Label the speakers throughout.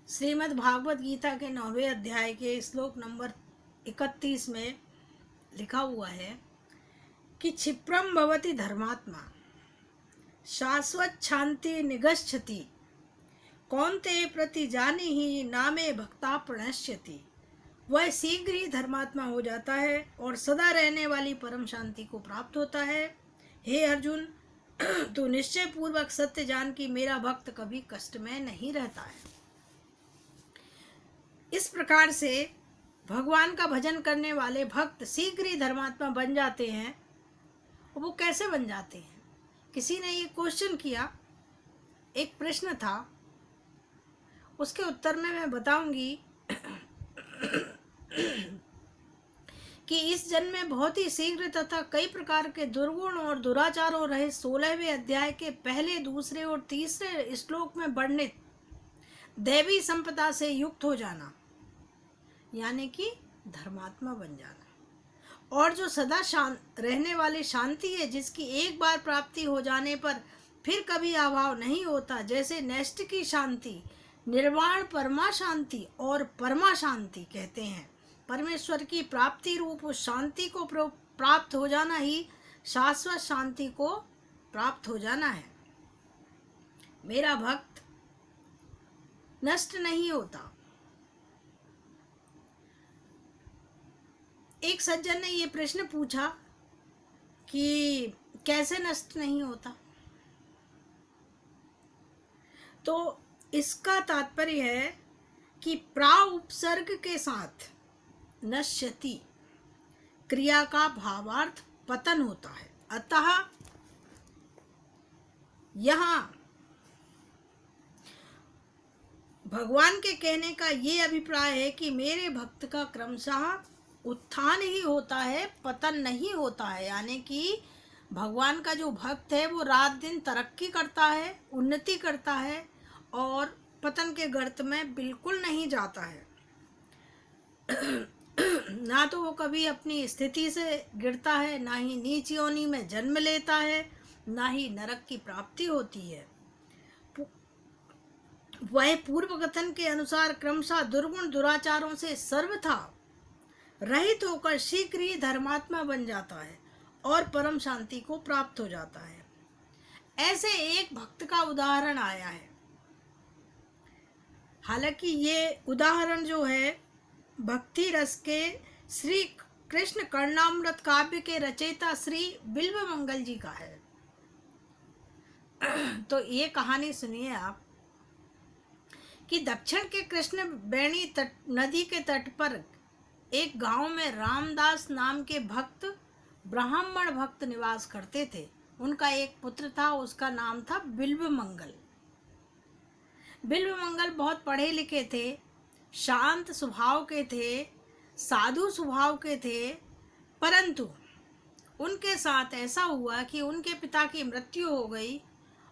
Speaker 1: श्रीमद् भागवत गीता के 9वें अध्याय के श्लोक नंबर 31 में लिखा हुआ है कि क्षिप्रम भवति धर्मात्मा शाश्वत शांति निगच्छति कौन्तेय प्रति जानी ही नामे भक्ता प्रणश्यति। वह शीघ्र ही धर्मात्मा हो जाता है और सदा रहने वाली परम शांति को प्राप्त होता है। हे अर्जुन, तू निश्चय पूर्वक सत्य जान कि मेरा भक्त कभी कष्ट में नहीं रहता है। इस प्रकार से भगवान का भजन करने वाले भक्त शीघ्र ही धर्मात्मा बन जाते हैं। वो कैसे बन जाते हैं? किसी ने ये क्वेश्चन किया, एक प्रश्न था, उसके उत्तर में मैं बताऊंगी कि इस जन्म में बहुत ही शीघ्र तथा कई प्रकार के दुर्गुण और दुराचारों रहे 16वें अध्याय के पहले, दूसरे और तीसरे श्लोक में वर्णित दैवी संपदा से युक्त हो जाना, यानी कि धर्मात्मा बन जाना, और जो सदा शांत रहने वाली शांति है, जिसकी एक बार प्राप्ति हो जाने पर फिर कभी अभाव नहीं होता, जैसे नष्ट की शांति, निर्वाण परमा शांति और परमा शांति कहते हैं। परमेश्वर की प्राप्ति रूप उस शांति को प्राप्त हो जाना ही शाश्वत शांति को प्राप्त हो जाना है। मेरा भक्त नष्ट नहीं होता। एक सज्जन ने ये प्रश्न पूछा कि कैसे नष्ट नहीं होता, तो इसका तात्पर्य है कि प्रा उपसर्ग के साथ नश्यति क्रिया का भावार्थ पतन होता है। अतः यहाँ भगवान के कहने का ये अभिप्राय है कि मेरे भक्त का क्रमशः उत्थान ही होता है, पतन नहीं होता है। यानी कि भगवान का जो भक्त है वो रात दिन तरक्की करता है, उन्नति करता है और पतन के गर्त में बिल्कुल नहीं जाता है। ना तो वो कभी अपनी स्थिति से गिरता है, ना ही नीच योनि में जन्म लेता है, ना ही नरक की प्राप्ति होती है। वह पूर्व कथन के अनुसार क्रमशः दुर्गुण दुराचारों से सर्वथा रहित होकर शीघ्र ही धर्मात्मा बन जाता है और परम शांति को प्राप्त हो जाता है। ऐसे एक भक्त का उदाहरण आया है। हालांकि ये उदाहरण जो है भक्ति रस के श्री कृष्ण कर्णामृत काव्य के रचयिता श्री बिल्व मंगल जी का है। तो ये कहानी सुनिए आप कि दक्षिण के कृष्ण बेणी नदी के तट पर एक गांव में रामदास नाम के भक्त, ब्राह्मण भक्त निवास करते थे। उनका एक पुत्र था, उसका नाम था बिल्व मंगल। बिल्व मंगल बहुत पढ़े लिखे थे, शांत स्वभाव के थे, साधु स्वभाव के थे, परंतु उनके साथ ऐसा हुआ कि उनके पिता की मृत्यु हो गई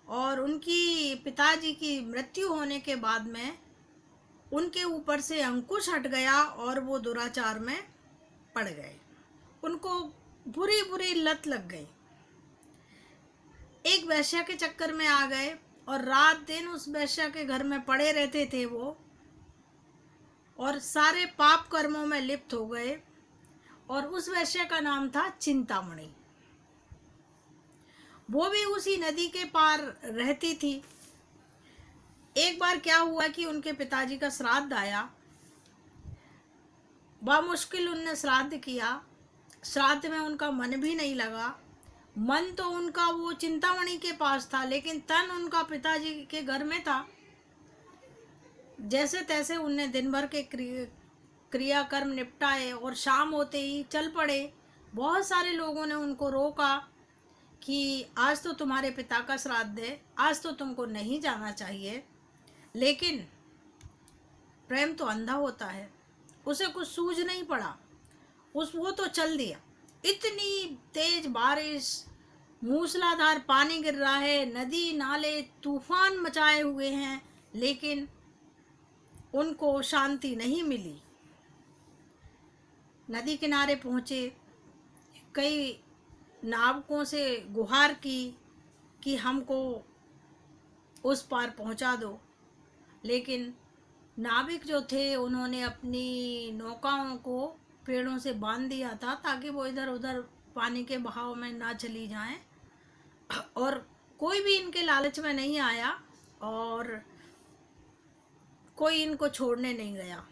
Speaker 1: और उनकी पिताजी की मृत्यु होने के बाद में उनके ऊपर से अंकुश हट गया और वो दुराचार में पड़ गए। उनको बुरी बुरी लत लग गई। एक वैश्या के चक्कर में आ गए और रात दिन उस वैश्या के घर में पड़े रहते थे वो, और सारे पाप कर्मों में लिप्त हो गए। और उस वैश्या का नाम था चिंतामणि। वो भी उसी नदी के पार रहती थी। एक बार क्या हुआ कि उनके पिताजी का श्राद्ध आया। बामुश्किल उनने श्राद्ध किया। श्राद्ध में उनका मन भी नहीं लगा। मन तो उनका वो चिंतामणि के पास था, लेकिन तन उनका पिताजी के घर में था। जैसे तैसे उनने दिन भर के क्रियाकर्म निपटाए और शाम होते ही चल पड़े। बहुत सारे लोगों ने उनको रोका कि आज तो तुम्हारे पिता का श्राद्ध है, आज तो तुमको नहीं जाना चाहिए। लेकिन प्रेम तो अंधा होता है, उसे कुछ सूझ नहीं पड़ा। वो तो चल दिया। इतनी तेज बारिश, मूसलाधार पानी गिर रहा है, नदी नाले तूफान मचाए हुए हैं, लेकिन उनको शांति नहीं मिली। नदी किनारे पहुँचे, कई नाविकों से गुहार की कि हमको उस पार पहुँचा दो, लेकिन नाविक जो थे उन्होंने अपनी नौकाओं को पेड़ों से बांध दिया था ताकि वो इधर उधर पानी के बहाव में ना चली जाएं, और कोई भी इनके लालच में नहीं आया और कोई इनको छोड़ने नहीं गया।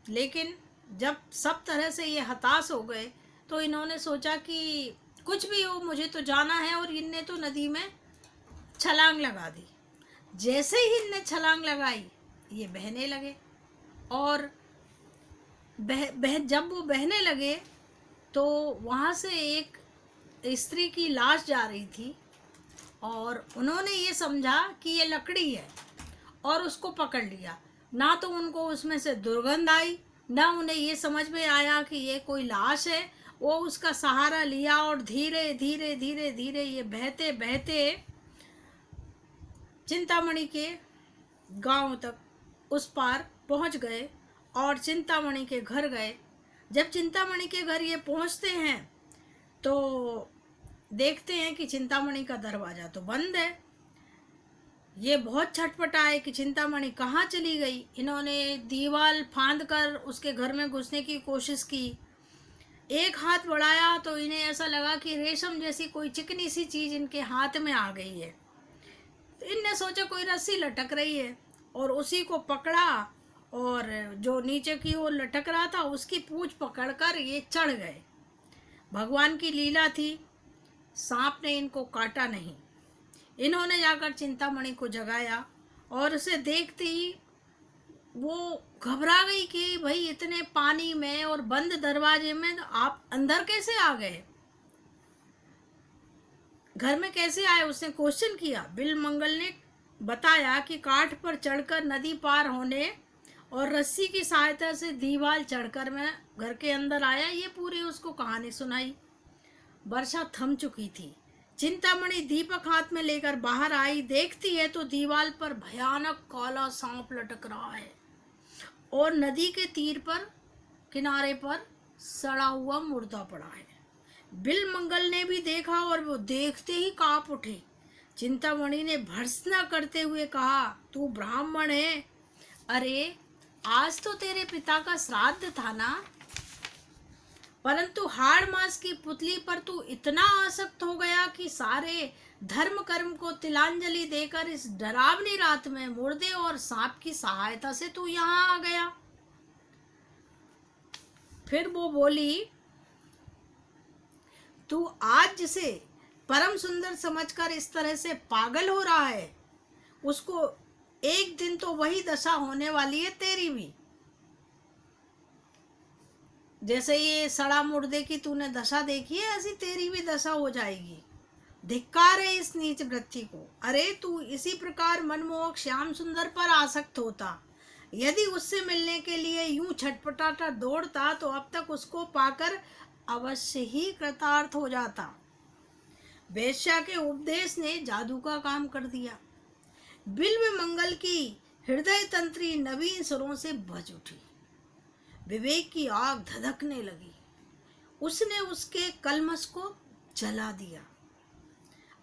Speaker 1: लेकिन जब सब तरह से ये हताश हो गए तो इन्होंने सोचा कि कुछ भी हो मुझे तो जाना है, और इनने तो नदी में छलांग लगा दी। जैसे ही इनने छलांग लगाई ये बहने लगे, और जब वो बहने लगे तो वहाँ से एक स्त्री की लाश जा रही थी, और उन्होंने ये समझा कि ये लकड़ी है और उसको पकड़ लिया। ना तो उनको उसमें से दुर्गंध आई, ना उन्हें ये समझ में आया कि ये कोई लाश है। वो उसका सहारा लिया और धीरे धीरे धीरे धीरे ये बहते बहते चिंतामणि के गांव तक उस पार पहुंच गए और चिंतामणि के घर गए। जब चिंतामणि के घर ये पहुंचते हैं तो देखते हैं कि चिंतामणि का दरवाज़ा तो बंद है। ये बहुत छटपटाए कि चिंतामणि कहाँ चली गई। इन्होंने दीवार फांद कर उसके घर में घुसने की कोशिश की। एक हाथ बढ़ाया तो इन्हें ऐसा लगा कि रेशम जैसी कोई चिकनी सी चीज़ इनके हाथ में आ गई है। तो इनने सोचा कोई रस्सी लटक रही है और उसी को पकड़ा, और जो नीचे की ओर लटक रहा था उसकी पूंछ पकड़कर ये चढ़ गए। भगवान की लीला थी, सांप ने इनको काटा नहीं। इन्होंने जाकर चिंतामणि को जगाया और उसे देखते ही वो घबरा गई कि भाई इतने पानी में और बंद दरवाजे में आप अंदर कैसे आ गए, घर में कैसे आए। उसने क्वेश्चन किया। बिलमंगल ने बताया कि काठ पर चढ़कर नदी पार होने और रस्सी की सहायता से दीवार चढ़कर मैं घर के अंदर आया। ये पूरी उसको कहानी सुनाई। वर्षा थम चुकी थी। चिंतामणि दीपक हाथ में लेकर बाहर आई। देखती है तो दीवार पर भयानक काला सांप लटक रहा है और नदी के तीर पर किनारे पर सड़ा हुआ मुर्दा पड़ा है। बिलमंगल ने भी देखा और वो देखते ही कांप उठे। चिंतामणि ने भर्त्सना करते हुए कहा, तू ब्राह्मण है? अरे आज तो तेरे पिता का श्राद्ध था ना, परंतु हाड़ मास की पुतली पर तू इतना आसक्त हो गया कि सारे धर्म कर्म को तिलांजलि देकर इस डरावनी रात में मुर्दे और सांप की सहायता से तू यहाँ आ गया। फिर वो बोली, तू आज जिसे परम सुंदर समझकर इस तरह से पागल हो रहा है, उसको एक दिन तो वही दशा होने वाली है तेरी भी। जैसे ये सड़ा मुर्दे की तूने दशा देखी है, ऐसी तेरी भी दशा हो जाएगी। धिक्कार है इस नीच वृत्ति को। अरे तू इसी प्रकार मनमोहक श्याम सुंदर पर आसक्त होता, यदि उससे मिलने के लिए यूं छटपटाता दौड़ता तो अब तक उसको पाकर अवश्य ही कृतार्थ हो जाता। वेश्या के उपदेश ने जादू का काम कर दिया। बिल्व मंगल की हृदय तंत्री नवीन सुरों से बज उठी। विवेक की आग धधकने लगी। उसने उसके कलमश को जला दिया।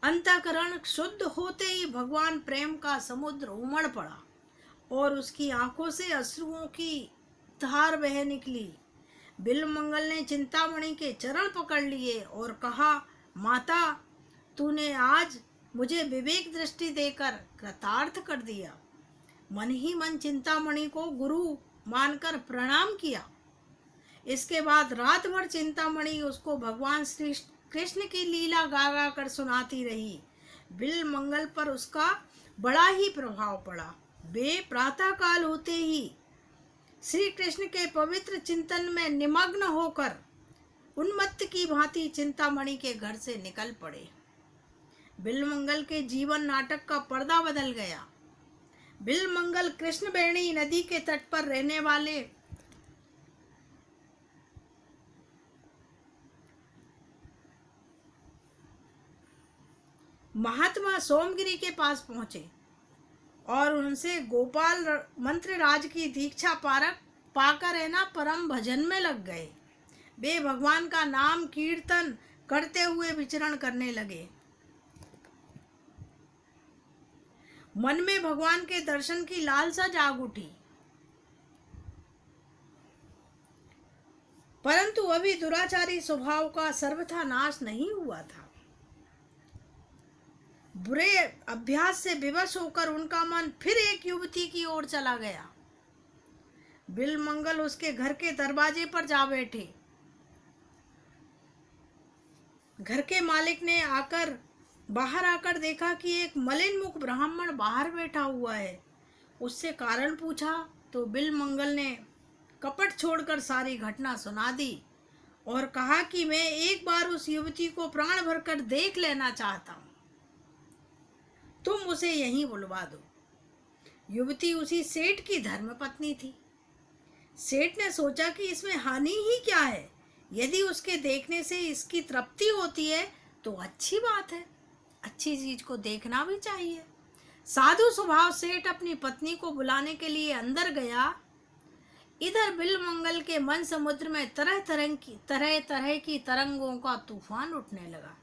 Speaker 1: अंतःकरण शुद्ध होते ही भगवान प्रेम का समुद्र उमड़ पड़ा और उसकी आंखों से अश्रुओं की धार बह निकली। बिल्वमंगल ने चिंतामणि के चरण पकड़ लिए और कहा, माता, तूने आज मुझे विवेक दृष्टि देकर कृतार्थ कर दिया। मन ही मन चिंतामणि को गुरु मानकर प्रणाम किया। इसके बाद रात भर चिंतामणि उसको भगवान श्री कृष्ण की लीला गा गा कर सुनाती रही। बिल्वमंगल पर उसका बड़ा ही प्रभाव पड़ा। वे प्रातः काल होते ही श्री कृष्ण के पवित्र चिंतन में निमग्न होकर उन्मत्त की भांति चिंतामणि के घर से निकल पड़े। बिल्वमंगल के जीवन नाटक का पर्दा बदल गया। बिल्वमंगल कृष्णवेणी नदी के तट पर रहने वाले महात्मा सोमगिरी के पास पहुंचे और उनसे गोपाल मंत्र राज की दीक्षा पाकर है ना परम भजन में लग गए। वे भगवान का नाम कीर्तन करते हुए विचरण करने लगे। मन में भगवान के दर्शन की लालसा जाग उठी। परंतु अभी दुराचारी स्वभाव का सर्वथा नाश नहीं हुआ था। बुरे अभ्यास से विवश होकर उनका मन फिर एक युवती की ओर चला गया। बिलमंगल उसके घर के दरवाजे पर जा बैठे। घर के मालिक ने बाहर आकर देखा कि एक मलिन मुख ब्राह्मण बाहर बैठा हुआ है। उससे कारण पूछा तो बिलमंगल ने कपट छोड़कर सारी घटना सुना दी और कहा कि मैं एक बार उस युवती को प्राण भरकर देख लेना चाहता हूं, तुम उसे यहीं बुलवा दो। युवती उसी सेठ की धर्मपत्नी थी। सेठ ने सोचा कि इसमें हानि ही क्या है, यदि उसके देखने से इसकी तृप्ति होती है तो अच्छी बात है, अच्छी चीज को देखना भी चाहिए। साधु स्वभाव सेठ अपनी पत्नी को बुलाने के लिए अंदर गया। इधर बिलमंगल के मन समुद्र में तरह तरह की तरंगों का तूफान उठने लगा।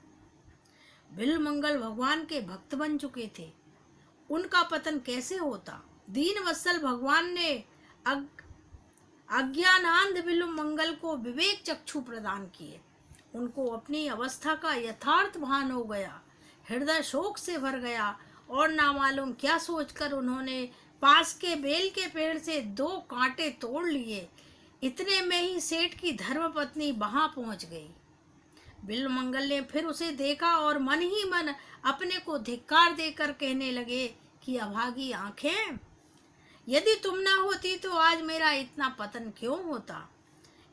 Speaker 1: बिलमंगल भगवान के भक्त बन चुके थे, उनका पतन कैसे होता। दीन वत्सल भगवान ने अज्ञानांध बिलमंगल को विवेक चक्षु प्रदान किए। उनको अपनी अवस्था का यथार्थ भान हो गया। हृदय शोक से भर गया और नामालूम क्या सोचकर उन्होंने पास के बेल के पेड़ से 2 कांटे तोड़ लिए। इतने में ही सेठ की धर्मपत्नी वहां पहुंच गई। बिलमंगल ने फिर उसे देखा और मन ही मन अपने को धिक्कार देकर कहने लगे कि अभागी आंखें, यदि तुम ना होती तो आज मेरा इतना पतन क्यों होता।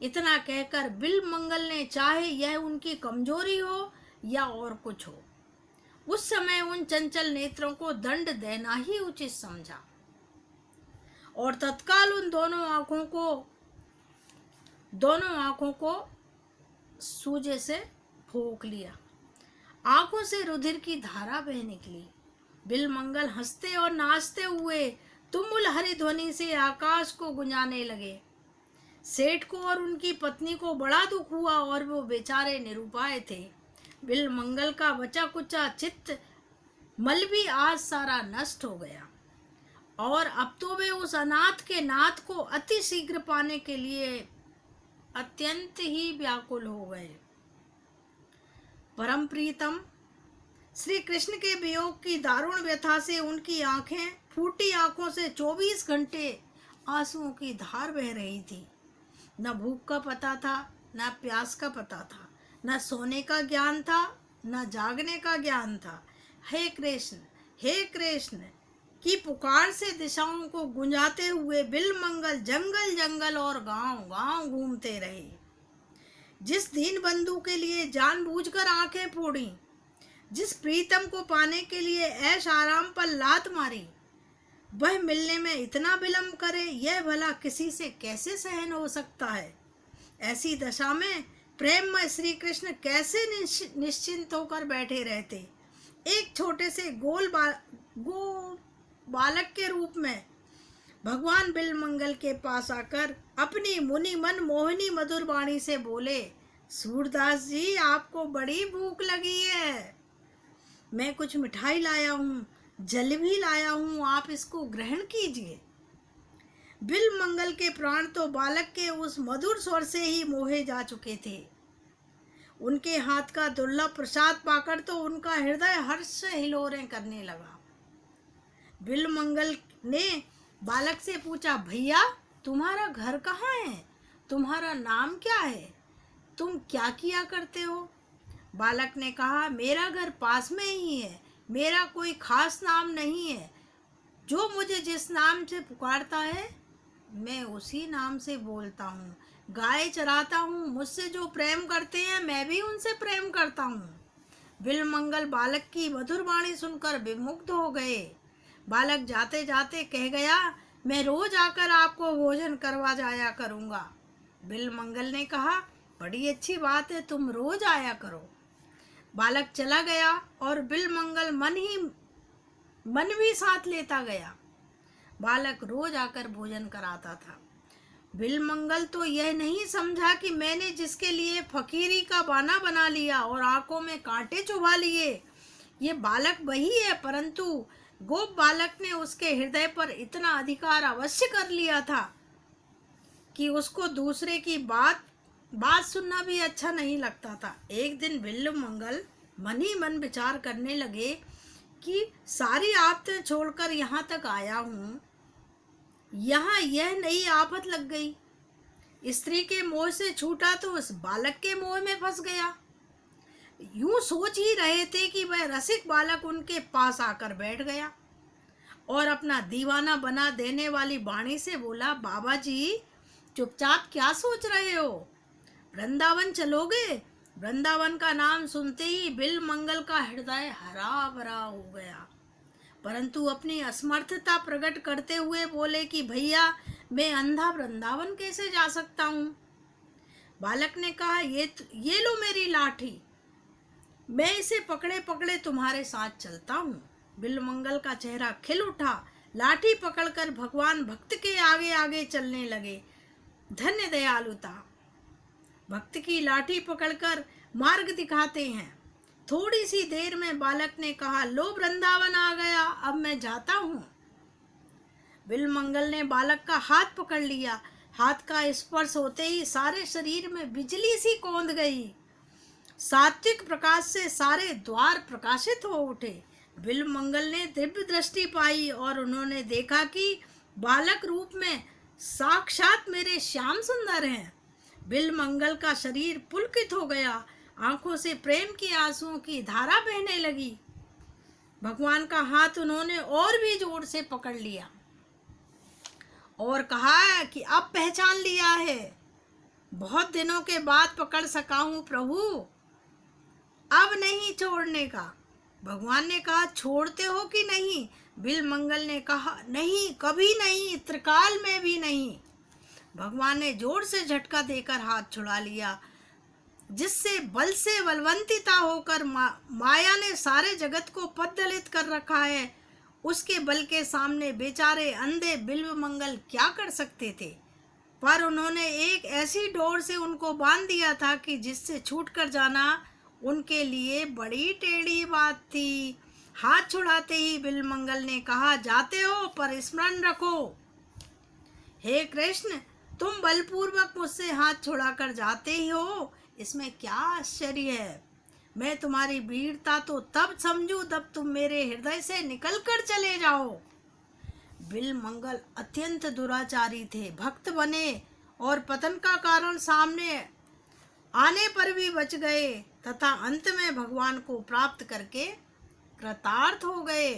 Speaker 1: इतना कहकर बिलमंगल ने, चाहे यह उनकी कमजोरी हो या और कुछ हो, उस समय उन चंचल नेत्रों को दंड देना ही उचित समझा और तत्काल उन दोनों आंखों को सूजे से फूंक लिया। आंखों से रुधिर की धारा बह निकली। बिलमंगल हंसते और नाचते हुए तुमुल हरि ध्वनि से आकाश को गुंजाने लगे। सेठ को और उनकी पत्नी को बड़ा दुख हुआ और वो बेचारे निरुपाय थे। बिलमंगल का बचा कुचा चित्त मल भी आज सारा नष्ट हो गया और अब तो वे उस अनाथ के नाथ को अति शीघ्र पाने के लिए अत्यंत ही व्याकुल हो गए। परम प्रीतम श्री कृष्ण के वियोग की दारुण व्यथा से उनकी आंखें, फूटी आंखों से 24 घंटे आंसुओं की धार बह रही थी। न भूख का पता था, न प्यास का पता था, न सोने का ज्ञान था, न जागने का ज्ञान था। हे कृष्ण की पुकार से दिशाओं को गुंजाते हुए बिलमंगल जंगल जंगल और गांव गांव घूमते रहे। जिस दीन बंधु के लिए जानबूझकर आंखें फोड़ी, जिस प्रीतम को पाने के लिए ऐश आराम पर लात मारी, वह मिलने में इतना विलंब करे, यह भला किसी से कैसे सहन हो सकता है। ऐसी दशा में प्रेम में श्री कृष्ण कैसे निश्चिंत होकर बैठे रहते। एक छोटे से बालक के रूप में भगवान बिलमंगल के पास आकर अपनी मुनि मन मोहिनी मधुर वाणी से बोले, सूरदास जी, आपको बड़ी भूख लगी है, मैं कुछ मिठाई लाया हूँ, जल भी लाया हूँ, आप इसको ग्रहण कीजिए। बिलमंगल के प्राण तो बालक के उस मधुर स्वर से ही मोहे जा चुके थे। उनके हाथ का दुर्लभ प्रसाद पाकर तो उनका हृदय हर्ष से हिलोरें करने लगा। बिलमंगल ने बालक से पूछा, भैया तुम्हारा घर कहाँ है, तुम्हारा नाम क्या है, तुम क्या किया करते हो। बालक ने कहा, मेरा घर पास में ही है, मेरा कोई खास नाम नहीं है, जो मुझे जिस नाम से पुकारता है मैं उसी नाम से बोलता हूँ। गाय चराता हूँ, मुझसे जो प्रेम करते हैं मैं भी उनसे प्रेम करता हूँ। बिलमंगल बालक की मधुर वाणी सुनकर विमुग्ध हो गए। बालक जाते जाते कह गया, मैं रोज आकर आपको भोजन करवा जाया करूँगा। बिलमंगल ने कहा, बड़ी अच्छी बात है, तुम रोज आया करो। बालक चला गया और बिलमंगल मन भी साथ लेता गया। बालक रोज आकर भोजन कराता था। बिलमंगल तो यह नहीं समझा कि मैंने जिसके लिए फकीरी का बहाना बना लिया और आंखों में कांटे चुभा लिए, ये बालक वही है, परंतु गोप बालक ने उसके हृदय पर इतना अधिकार अवश्य कर लिया था कि उसको दूसरे की बात बात सुनना भी अच्छा नहीं लगता था। एक दिन बिल्व मंगल मन ही मन विचार करने लगे कि सारी आफतें छोड़कर यहाँ तक आया हूँ, यहाँ यह नई आफत लग गई। स्त्री के मोह से छूटा तो उस बालक के मोह में फंस गया। यूं सोच ही रहे थे कि वह रसिक बालक उनके पास आकर बैठ गया और अपना दीवाना बना देने वाली वाणी से बोला, बाबा जी चुपचाप क्या सोच रहे हो, वृंदावन चलोगे? वृंदावन का नाम सुनते ही बिल मंगल का हृदय हरा भरा हो गया, परंतु अपनी असमर्थता प्रकट करते हुए बोले कि भैया मैं अंधा वृंदावन कैसे जा सकता हूँ। बालक ने कहा, ये लो मेरी लाठी, मैं इसे पकड़े पकड़े तुम्हारे साथ चलता हूँ। बिलमंगल का चेहरा खिल उठा, लाठी पकड़कर भगवान भक्त के आगे आगे चलने लगे। धन्य दयालुता, भक्त की लाठी पकड़कर मार्ग दिखाते हैं। थोड़ी सी देर में बालक ने कहा, लो वृंदावन आ गया, अब मैं जाता हूँ। बिलमंगल ने बालक का हाथ पकड़ लिया। हाथ का स्पर्श होते ही सारे शरीर में बिजली सी कौंध गई। सात्विक प्रकाश से सारे द्वार प्रकाशित हो उठे। बिलमंगल ने दिव्य दृष्टि पाई और उन्होंने देखा कि बालक रूप में साक्षात मेरे श्याम सुंदर हैं। बिलमंगल का शरीर पुलकित हो गया, आंखों से प्रेम की आंसुओं की धारा बहने लगी। भगवान का हाथ उन्होंने और भी जोर से पकड़ लिया और कहा कि अब पहचान लिया है, बहुत दिनों के बाद पकड़ सका हूँ प्रभु, अब नहीं छोड़ने का। भगवान ने कहा, छोड़ते हो कि नहीं? बिलमंगल ने कहा, नहीं, कभी नहीं, त्रिकाल में भी नहीं। भगवान ने जोर से झटका देकर हाथ छुड़ा लिया, जिससे बल से बलवंतिता होकर माया ने सारे जगत को पद्दलित कर रखा है, उसके बल के सामने बेचारे अंधे बिल्वमंगल क्या कर सकते थे। पर उन्होंने एक ऐसी डोर से उनको बांध दिया था कि जिससे छूटकर जाना उनके लिए बड़ी टेढ़ी बात थी। हाथ छुड़ाते ही बिलमंगल ने कहा, जाते हो पर स्मरण रखो, हे कृष्ण तुम बलपूर्वक मुझसे हाथ छुड़ाकर जाते ही हो, इसमें क्या आश्चर्य है। मैं तुम्हारी वीरता तो तब समझूं जब तुम मेरे हृदय से निकल कर चले जाओ। बिलमंगल अत्यंत दुराचारी थे, भक्त बने और पतन का कारण सामने आने पर भी बच गए तथा अंत में भगवान को प्राप्त करके कृतार्थ हो गए।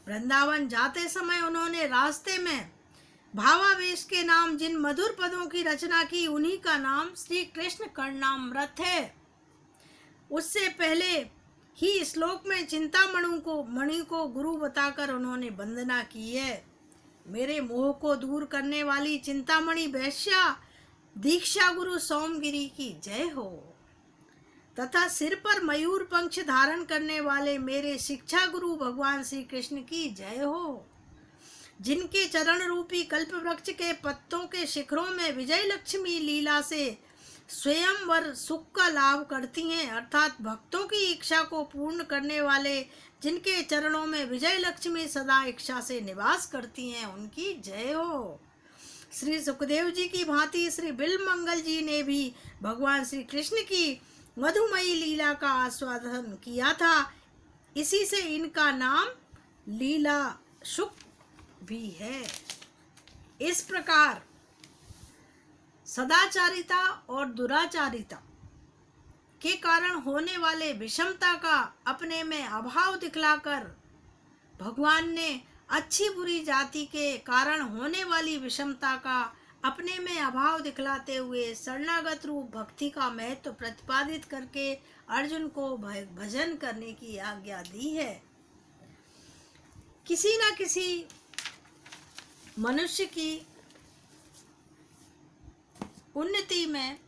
Speaker 1: वृंदावन जाते समय उन्होंने रास्ते में भावावेश के नाम जिन मधुर पदों की रचना की, उन्हीं का नाम श्री कृष्ण कर्णामृत है। उससे पहले ही श्लोक में मणि को गुरु बताकर उन्होंने वंदना की है। मेरे मोह को दूर करने वाली चिंतामणि वैश्या दीक्षा गुरु सोमगिरी की जय हो, तथा सिर पर मयूर पंख धारण करने वाले मेरे शिक्षा गुरु भगवान श्री कृष्ण की जय हो, जिनके चरण रूपी कल्प वृक्ष के पत्तों के शिखरों में विजय लक्ष्मी लीला से स्वयंवर सुख का लाभ करती हैं, अर्थात भक्तों की इच्छा को पूर्ण करने वाले जिनके चरणों में विजय लक्ष्मी सदा इच्छा से निवास करती हैं, उनकी जय हो। श्री सुखदेव जी की भांति श्री बिलमंगल जी ने भी भगवान श्री कृष्ण की मधुमयी लीला का आस्वादन किया था, इसी से इनका नाम लीला शुक भी है। इस प्रकार सदाचारिता और दुराचारिता के कारण होने वाले विषमता का अपने में अभाव दिखलाकर भगवान ने अच्छी बुरी जाति के कारण होने वाली विषमता का अपने में अभाव दिखलाते हुए शरणागत रूप भक्ति का महत्व प्रतिपादित करके अर्जुन को भजन करने की आज्ञा दी है। किसी न किसी मनुष्य की उन्नति में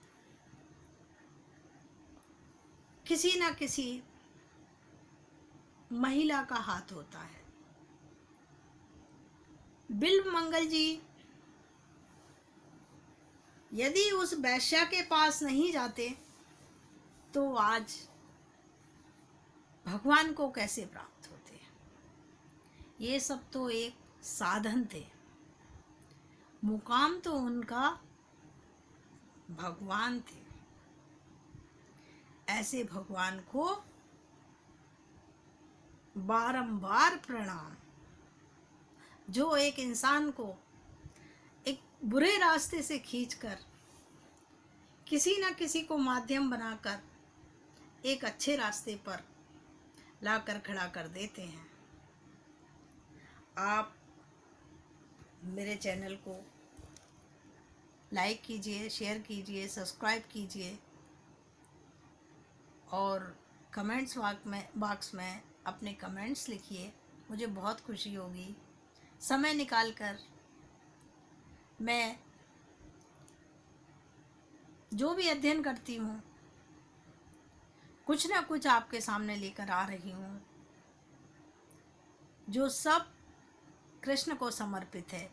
Speaker 1: किसी न किसी महिला का हाथ होता है। बिल्वमंगल जी यदि उस वैश्या के पास नहीं जाते तो आज भगवान को कैसे प्राप्त होते। ये सब तो एक साधन थे, मुकाम तो उनका भगवान थे। ऐसे भगवान को बारंबार प्रणाम, जो एक इंसान को एक बुरे रास्ते से खींचकर किसी न किसी को माध्यम बनाकर एक अच्छे रास्ते पर लाकर खड़ा कर देते हैं। आप मेरे चैनल को लाइक कीजिए, शेयर कीजिए, सब्सक्राइब कीजिए और कमेंट्स बॉक्स में अपने कमेंट्स लिखिए। मुझे बहुत खुशी होगी। समय निकालकर मैं जो भी अध्ययन करती हूँ कुछ ना कुछ आपके सामने लेकर आ रही हूँ, जो सब कृष्ण को समर्पित है।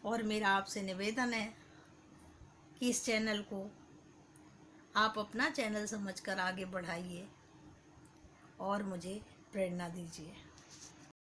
Speaker 1: और मेरा आपसे निवेदन है कि इस चैनल को आप अपना चैनल समझकर आगे बढ़ाइए और मुझे प्रेरणा दीजिए।